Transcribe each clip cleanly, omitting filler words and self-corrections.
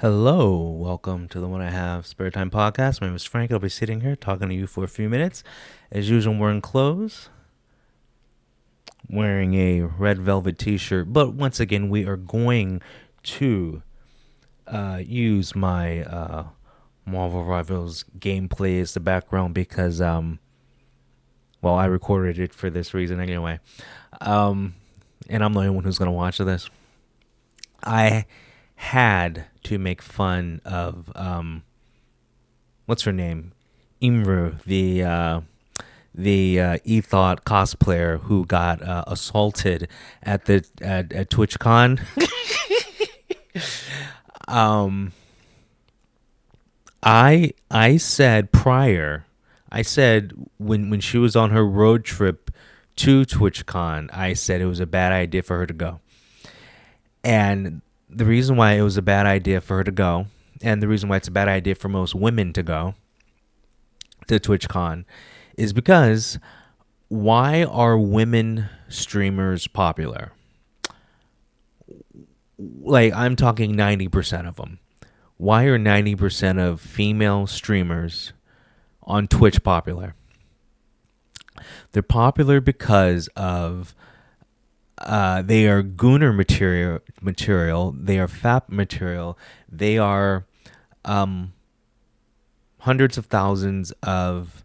Hello, welcome to the One I Have Spare Time podcast. My name is Frank. I'll be sitting here talking to you for a few minutes. As usual, I'm wearing clothes, wearing a red velvet t-shirt. But once again, we are going to use my Marvel Rivals gameplay as the background because, well, I recorded it for this reason anyway. And I'm the only one who's going to watch this. I had to make fun of what's her name, Emiru, the E-Thought cosplayer who got assaulted at the at TwitchCon. um, I said prior, I said when she was on her road trip to TwitchCon, I said it was a bad idea for her to go, and the reason why it was a bad idea for her to go, and the reason why it's a bad idea for most women to go to TwitchCon, is because why are women streamers popular? Like, I'm talking 90% of them. Why are 90% of female streamers on Twitch popular? They're popular because of they are gooner material. They are fap material. They are hundreds of thousands of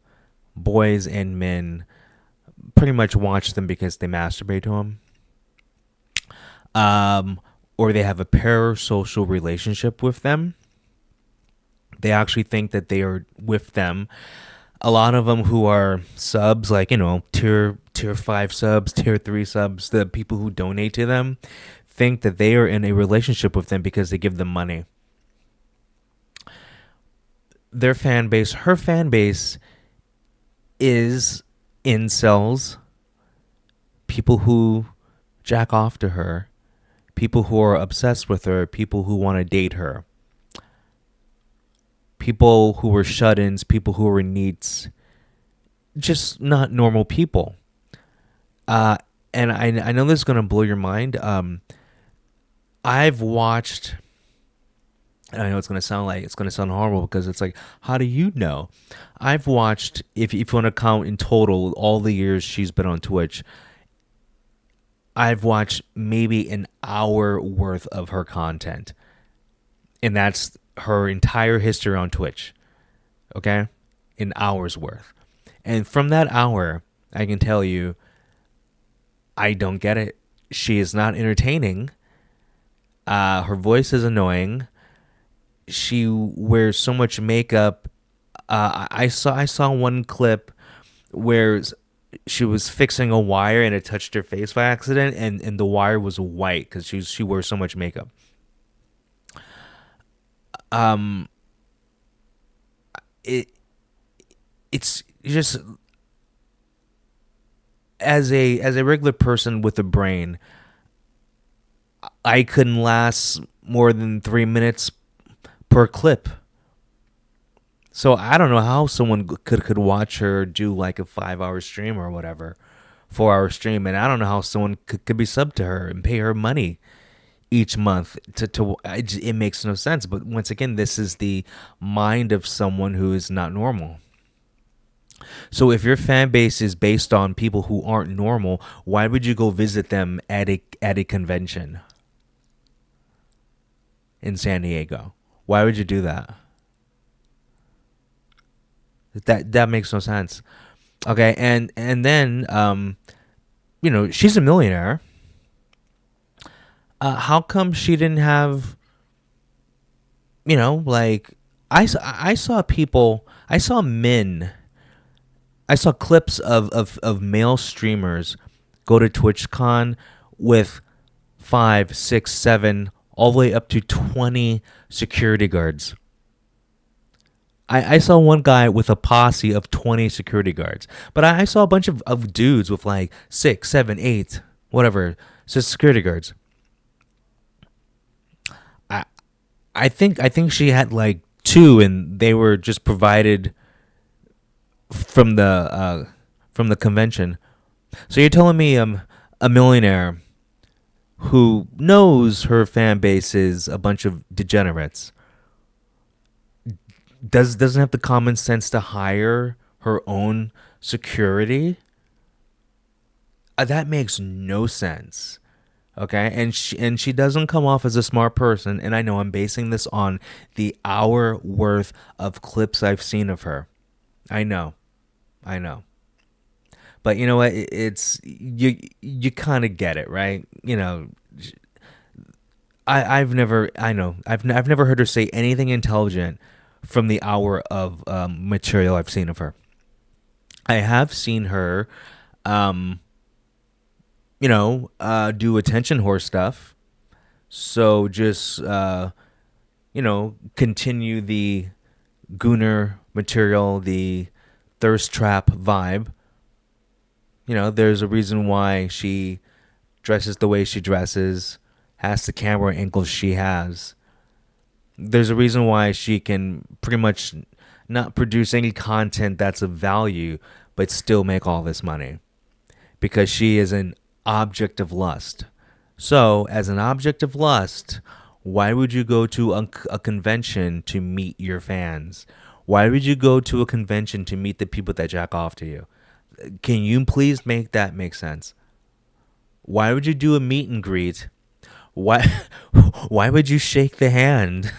boys and men pretty much watch them because they masturbate to them. Or they have a parasocial relationship with them. They actually think that they are with them. A lot of them who are subs, like, tier 5 subs, tier 3 subs, the people who donate to them, think that they are in a relationship with them because they give them money. Their fan base, her fan base, is incels, people who jack off to her, people who are obsessed with her, people who want to date her, people who were shut-ins, people who were neats, just not normal people. And I know this is going to blow your mind. I've watched, and I know it's going to sound horrible because it's like, how do you know? I've watched, if you want to count in total all the years she's been on Twitch, I've watched maybe an hour worth of her content. And that's her entire history on Twitch. Okay? An hour's worth. And from that hour, I can tell you, I don't get it. She is not entertaining. Her voice is annoying. She wears so much makeup. I saw one clip where she was fixing a wire and it touched her face by accident, and the wire was white because she wears so much makeup. It's just, as a regular person with a brain, I couldn't last more than 3 minutes per clip. So I don't know how someone could watch her do like a 5-hour stream or whatever, 4-hour stream, and I don't know how someone could be subbed to her and pay her money each month it makes no sense. But once again, this is the mind of someone who is not normal. So if your fan base is based on people who aren't normal, why would you go visit them at a convention in San Diego? Why would you do that? That makes no sense. Okay, and then she's a millionaire. How come she didn't have, like, I saw people, I saw men, I saw clips of male streamers go to TwitchCon with 5, 6, 7, all the way up to 20 security guards. I saw one guy with a posse of 20 security guards. But I saw a bunch of dudes with like 6, 7, 8, whatever, so security guards. I think she had like 2, and they were just provided from the convention. So you're telling me a millionaire who knows her fan base is a bunch of degenerates, doesn't have the common sense to hire her own security. That makes no sense. Okay, and she doesn't come off as a smart person, and I know I'm basing this on the hour worth of clips I've seen of her. I know. I know. But you know what? It's you kind of get it, right? I've never I know I've never heard her say anything intelligent from the hour of material I've seen of her. I have seen her, um, do attention whore stuff. So just continue the gooner material, the thirst trap vibe. There's a reason why she dresses the way she dresses, has the camera angles she has. There's a reason why she can pretty much not produce any content that's of value, but still make all this money because she is an object of lust. So, as an object of lust, why would you go to a convention to meet your fans? Why would you go to a convention to meet the people that jack off to you? Can you please make that make sense? Why would you do a meet and greet? Why why would you shake the hand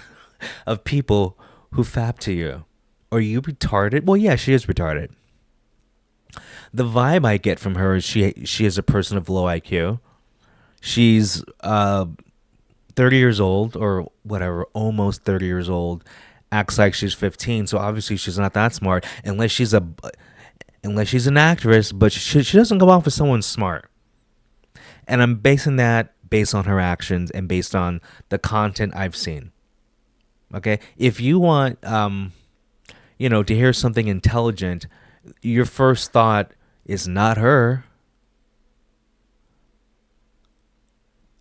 of people who fap to you? Are you retarded? Well, yeah, she is retarded. The vibe I get from her is she is a person of low IQ. She's 30 years old or whatever, almost 30 years old. Acts like she's 15, so obviously she's not that smart unless she's an actress, but she doesn't come off as someone smart. And I'm basing that based on her actions and based on the content I've seen. Okay? If you want to hear something intelligent, your first thought is not her.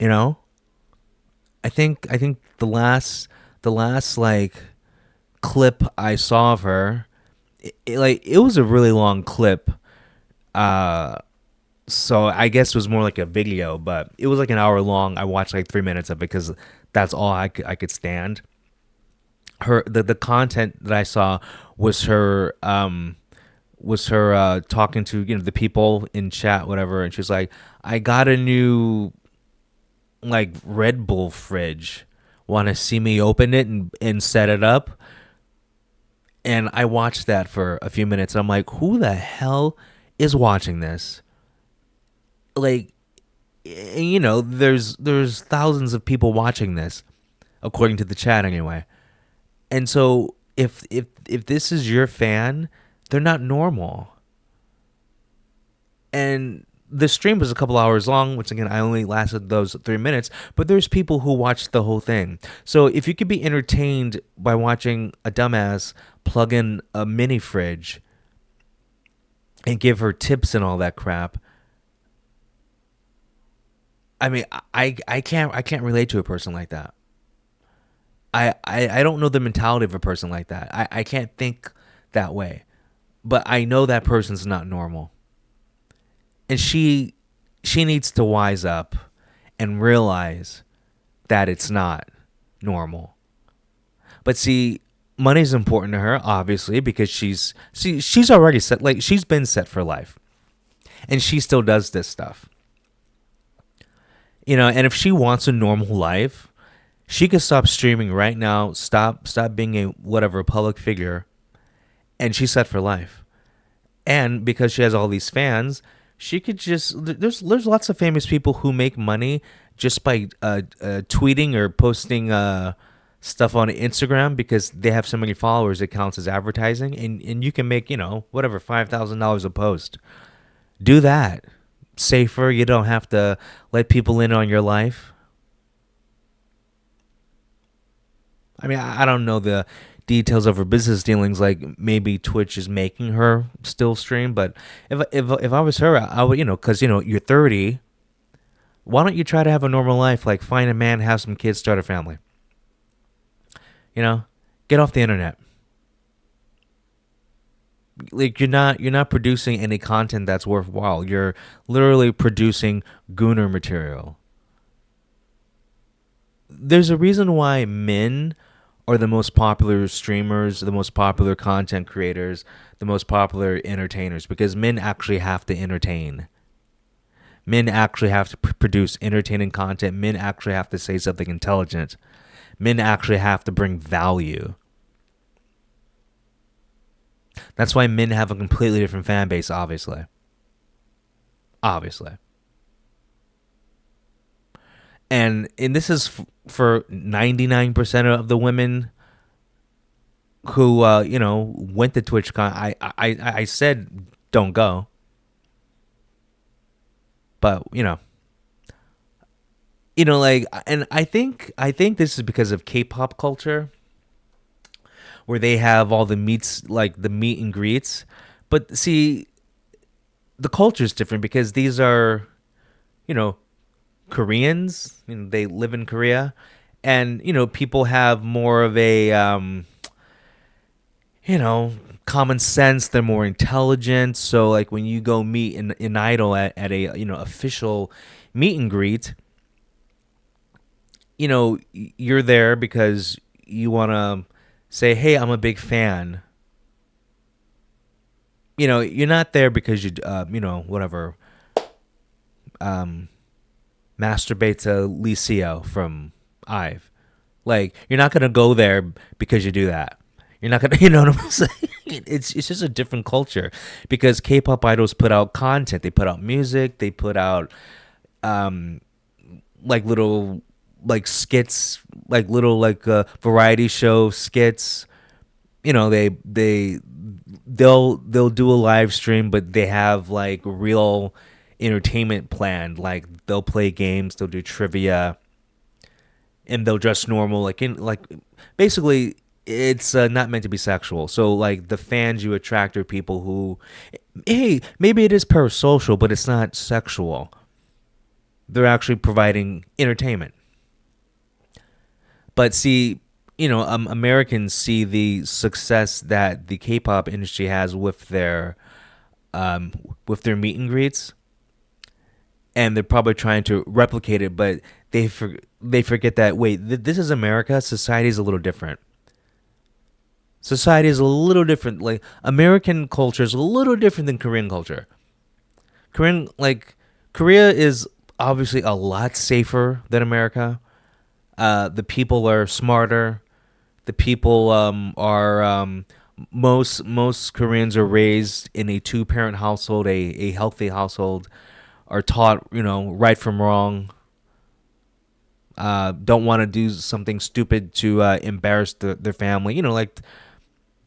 You know? I think the last like clip I saw of her, it was a really long clip. Uh so I guess it was more like a video, but it was like an hour long. I watched like 3 minutes of it because that's all I could stand. The content that I saw was her talking to the people in chat, whatever, and she's like, I got a new like Red Bull fridge. Want to see me open it and set it up? And I watched that for a few minutes. I'm like, who the hell is watching this? Like, there's thousands of people watching this, according to the chat anyway. And so if this is your fan, they're not normal. And the stream was a couple hours long. Once again, I only lasted those 3 minutes, but there's people who watched the whole thing. So if you could be entertained by watching a dumbass plug in a mini fridge and give her tips and all that crap, I mean, I can't relate to a person like that. I don't know the mentality of a person like that. I can't think that way. But I know that person's not normal. And she needs to wise up and realize that it's not normal. But see, money's important to her, obviously, because she's already set, like she's been set for life. And she still does this stuff. And if she wants a normal life, she could stop streaming right now, stop being a whatever public figure, and she's set for life. And because she has all these fans, she could just there's lots of famous people who make money just by tweeting or posting stuff on Instagram because they have so many followers. It counts as advertising, and you can make whatever $5,000 a post. Do that. Safer. You don't have to let people in on your life. I mean, I don't know the details of her business dealings. Like maybe Twitch is making her still stream, but if I was her, I would because you're 30. Why don't you try to have a normal life? Like find a man, have some kids, start a family. Get off the internet. Like you're not producing any content that's worthwhile. You're literally producing gooner material. There's a reason why men are the most popular streamers, the most popular content creators, the most popular entertainers, because men actually have to entertain. Men actually have to produce entertaining content. Men actually have to say something intelligent. Men actually have to bring value. That's why men have a completely different fan base, obviously. Obviously. And this is for 99% of the women who went to TwitchCon. I said don't go, but like, and I think this is because of K-pop culture, where they have all the meets, like the meet and greets. But see, the culture is different because these are, you know, Koreans. They live in Korea, and people have more of a you know common sense. They're more intelligent. So like when you go meet an idol at a official meet and greet, you're there because you want to say, hey, I'm a big fan. You're not there because whatever, um masturbate to Licio from Ive. Like, you're not gonna go there because you do that. You're not gonna, you know what I'm saying? It's just a different culture, because K-pop idols put out content. They put out music. They put out um like little like skits, like little like variety show skits. They'll do a live stream, but they have like real entertainment planned. Like, they'll play games, they'll do trivia, and they'll dress normal. Like, in like basically, it's not meant to be sexual. So like the fans you attract are people who, hey, maybe it is parasocial, but it's not sexual. They're actually providing entertainment. But see, Americans see the success that the K-pop industry has with their meet and greets, and they're probably trying to replicate it, but they forget that, wait, this is America. Society is a little different. Society is a little different. Like, American culture is a little different than Korean culture. Korea is obviously a lot safer than America. The people are smarter. The people are most Koreans are raised in a two-parent household, a healthy household, are taught right from wrong. Don't want to do something stupid to embarrass their family. Like,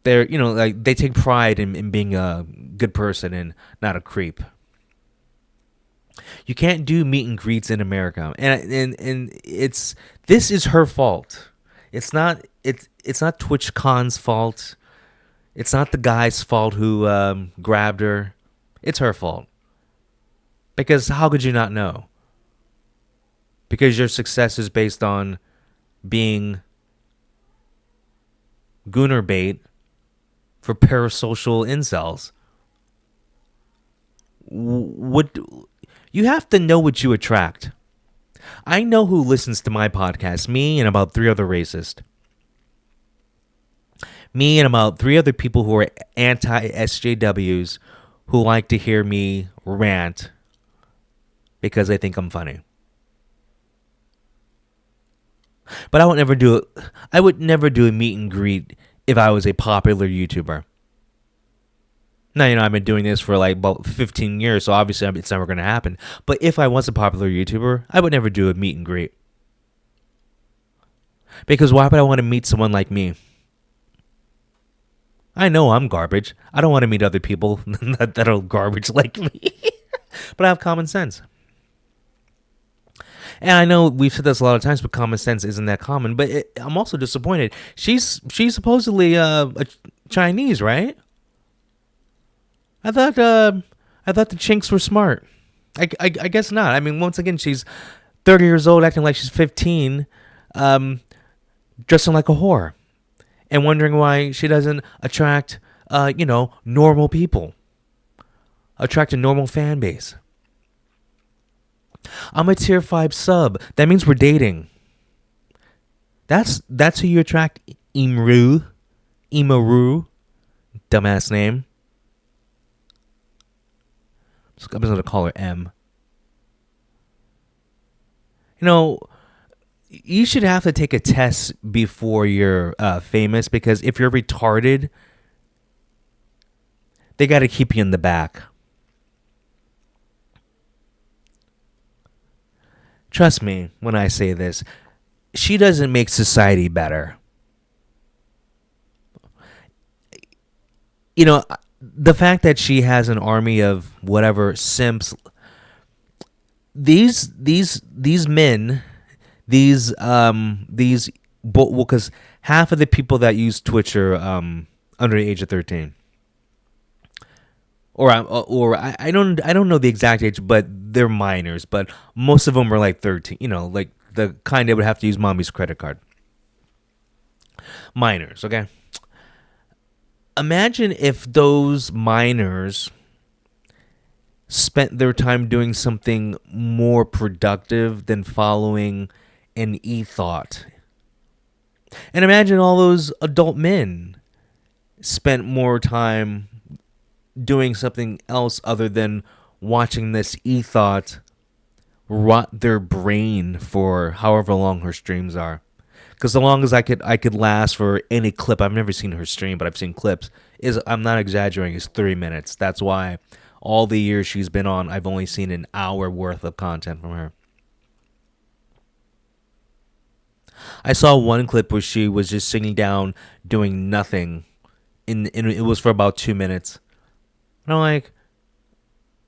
they're like, they take pride in being a good person and not a creep. You can't do meet and greets in America, and it's this is her fault. It's not TwitchCon's fault. It's not the guy's fault who grabbed her. It's her fault. Because how could you not know? Because your success is based on being gooner bait for parasocial incels. What you have to know what you attract. I know who listens to my podcast. Me and about 3 other racists. Me and about 3 other people who are anti-SJWs who like to hear me rant because they think I'm funny. But I would never do it. I would never do a meet and greet if I was a popular YouTuber. Now, I've been doing this for like about 15 years, so obviously it's never going to happen. But if I was a popular YouTuber, I would never do a meet and greet. Because why would I want to meet someone like me? I know I'm garbage. I don't want to meet other people that are garbage like me. But I have common sense. And I know we've said this a lot of times, but common sense isn't that common. But I'm also disappointed. She's supposedly a Chinese, right? I thought the Chinks were smart. I guess not. I mean, once again, she's 30 years old, acting like she's 15, dressing like a whore, and wondering why she doesn't attract, normal people, attract a normal fan base. I'm a tier 5 sub. That means we're dating. That's who you attract Emiru, dumbass name. I'm just gonna call her M. You know, you should have to take a test before you're famous, because if you're retarded, they got to keep you in the back. Trust me when I say this. She doesn't make society better. You know, the fact that she has an army of whatever simps, these men, well, because half of the people that use Twitch are under the age of 13. I don't know the exact age, but they're minors. But most of them are like 13. You know, like the kind that would have to use mommy's credit card. Minors, okay. Imagine if those minors spent their time doing something more productive than following an e-thought. And imagine all those adult men spent more time doing something else other than watching this e-thought rot their brain for however long her streams are. Because the longest I could last for any clip, I've never seen her stream, but I've seen clips, is, I'm not exaggerating, is 3 minutes. That's why all the years she's been on, I've only seen an hour worth of content from her. I saw one clip where she was just sitting down doing nothing, and it was for about 2 minutes. And I'm like,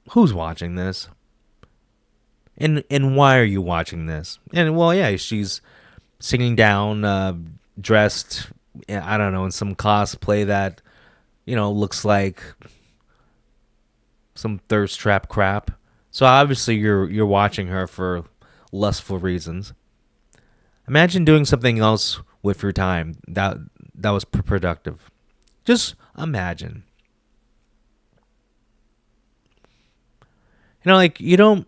who's watching this? And why are you watching this? And well, yeah, she's sitting down, dressed, I don't know, in some cosplay that, you know, looks like some thirst trap crap. So obviously you're watching her for lustful reasons. Imagine doing something else with your time that was productive. Just imagine. You know, like you don't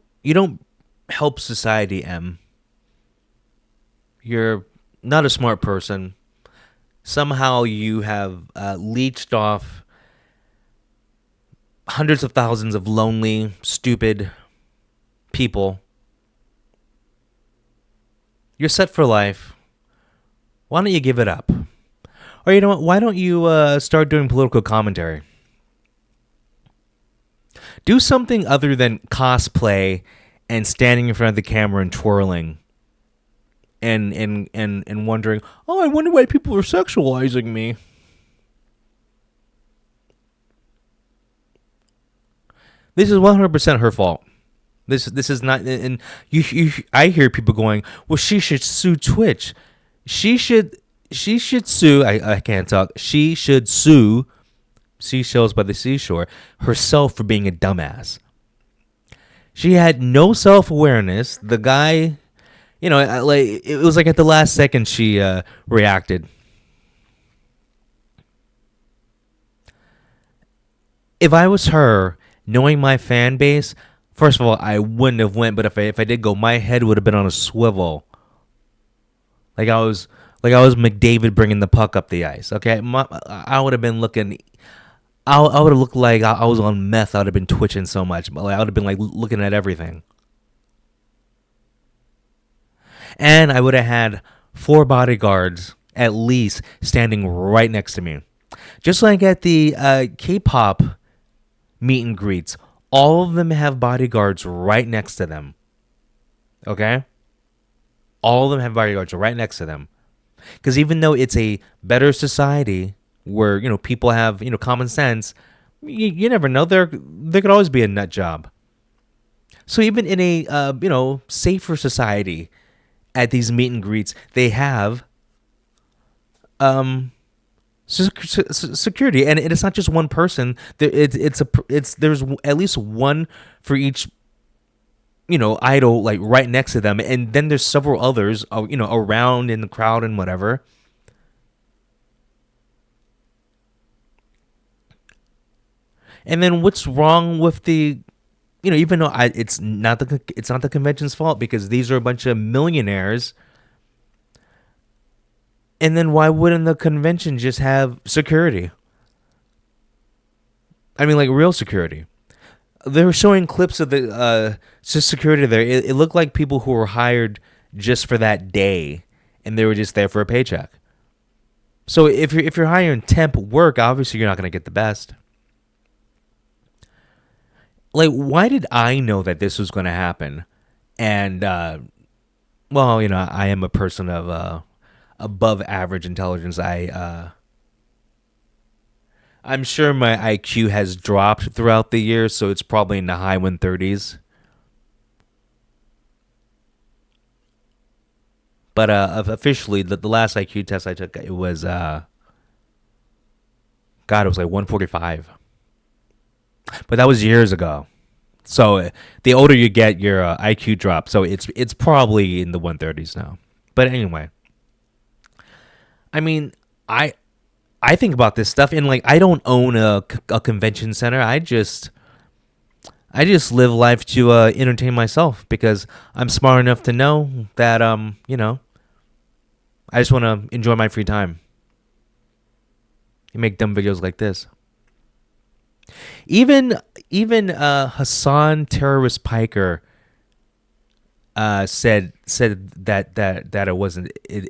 help society, M. You're not a smart person. Somehow you have leached off hundreds of thousands of lonely, stupid people. You're set for life. Why don't you give it up? Or you know what? Why don't you start doing political commentary? Do something other than cosplay and standing in front of the camera and twirling. And wondering, oh, I wonder why people are sexualizing me. This is 100% her fault. This is not, and I hear people going, well, she should sue Twitch. She should sue. I can't talk. She should sue Seashells by the Seashore herself for being a dumbass. She had no self-awareness. The guy, you know, like it was like at the last second she reacted. If I was her, knowing my fan base, first of all, I wouldn't have went. But if I did go, my head would have been on a swivel. Like I was McDavid bringing the puck up the ice. Okay, I would have been looking. I would have looked like I was on meth. I would have been twitching so much. I would have been like looking at everything. And I would have had 4 bodyguards at least standing right next to me. Just like at the K-pop meet and greets, all of them have bodyguards right next to them. Okay? All of them have bodyguards right next to them. Because even though it's a better society where, you know, people have, you know, common sense, you never know. There could always be a nut job. So even in a, you know, safer society, at these meet and greets, they have security, and it's not just one person. There's at least one for each, you know, idol, like right next to them, and then there's several others, you know, around in the crowd and whatever. And then what's wrong with the, you know, even though it's not the convention's fault, because these are a bunch of millionaires, And then why wouldn't the convention just have security? I mean, like real security. They were showing clips of the just security there. It looked like people who were hired just for that day, and they were just there for a paycheck. So if you're hiring temp work, obviously you're not going to get the best. Like, why did I know that this was going to happen? And well, I am a person of above average intelligence. I'm sure my IQ has dropped throughout the year, so it's probably in the high 130s. But officially, the last IQ test I took, it was God, it was like 145. But that was years ago. So the older you get, your IQ drops. So it's probably in the 130s now. But anyway, I mean, I think about this stuff, and like I don't own a convention center. I just live life to entertain myself because I'm smart enough to know that I just want to enjoy my free time. You make dumb videos like this. Even Hassan Terrorist Piker said that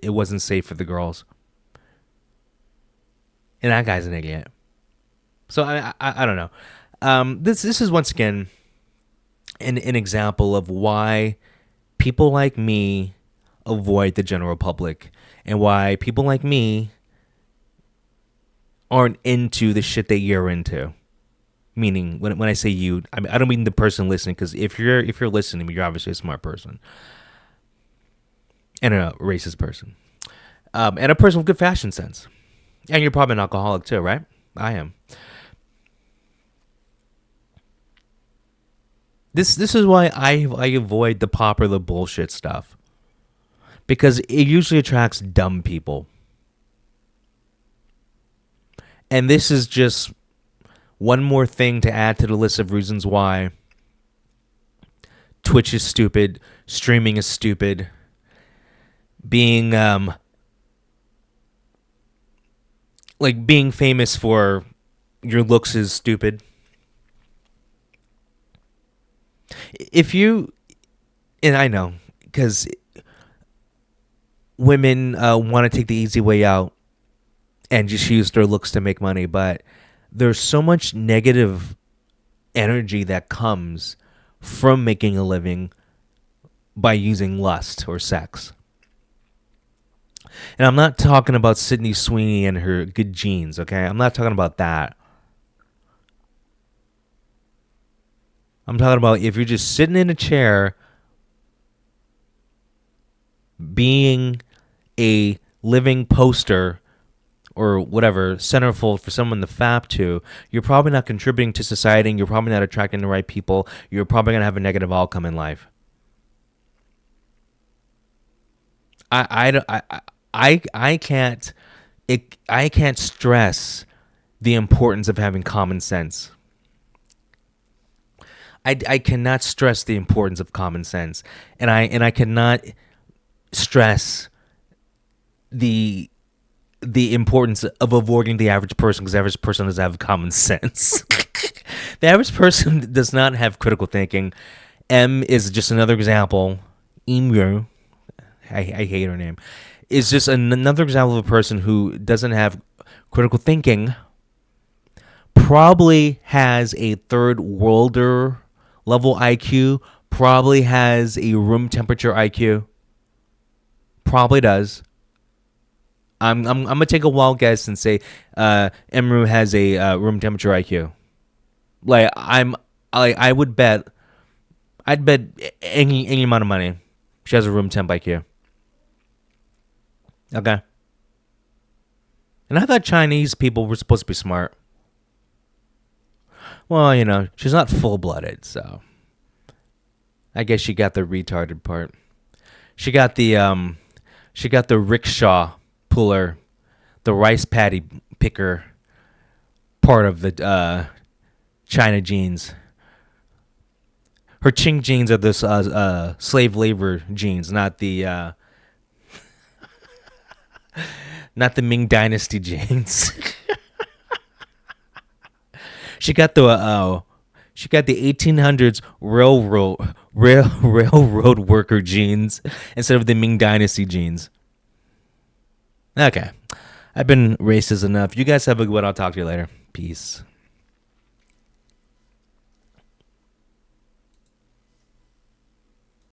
it wasn't safe for the girls, and that guy's an idiot. So I don't know. This is once again an example of why people like me avoid the general public, and why people like me aren't into the shit that you're into. Meaning, when I say you, I don't mean the person listening, because if you're listening, you're obviously a smart person and a racist person, and a person with good fashion sense, and you're probably an alcoholic too, right? I am. This is why I avoid the popular bullshit stuff, because it usually attracts dumb people, and this is just one more thing to add to the list of reasons why Twitch is stupid, streaming is stupid, being being famous for your looks is stupid. If you, and I know, because women want to take the easy way out and just use their looks to make money, but there's so much negative energy that comes from making a living by using lust or sex. And I'm not talking about Sydney Sweeney and her good genes, okay? I'm not talking about that. I'm talking about if you're just sitting in a chair being a living poster or whatever, centerfold for someone to fap to, you're probably not contributing to society, and you're probably not attracting the right people. You're probably going to have a negative outcome in life. I can't stress the importance of having common sense. I cannot stress the importance of common sense, and I cannot stress the importance of avoiding the average person, because the average person doesn't have common sense. The average person does not have critical thinking. M is just another example. Emiru, I hate her name, is just another example of a person who doesn't have critical thinking. Probably has a third worlder level IQ. Probably has a room temperature IQ. Probably does. I'm gonna take a wild guess and say Emiru has a room temperature IQ. Like I would bet, I'd bet any amount of money she has a room temp IQ. Okay. And I thought Chinese people were supposed to be smart. Well, she's not full blooded, so I guess she got the retarded part. She got the rickshaw puller, the rice paddy picker part of the China genes. Her Qing genes are the slave labor genes, not the not the Ming Dynasty genes. She got the 1800s railroad worker genes instead of the Ming Dynasty genes. Okay, I've been racist enough. You guys have a good one. I'll talk to you later. Peace.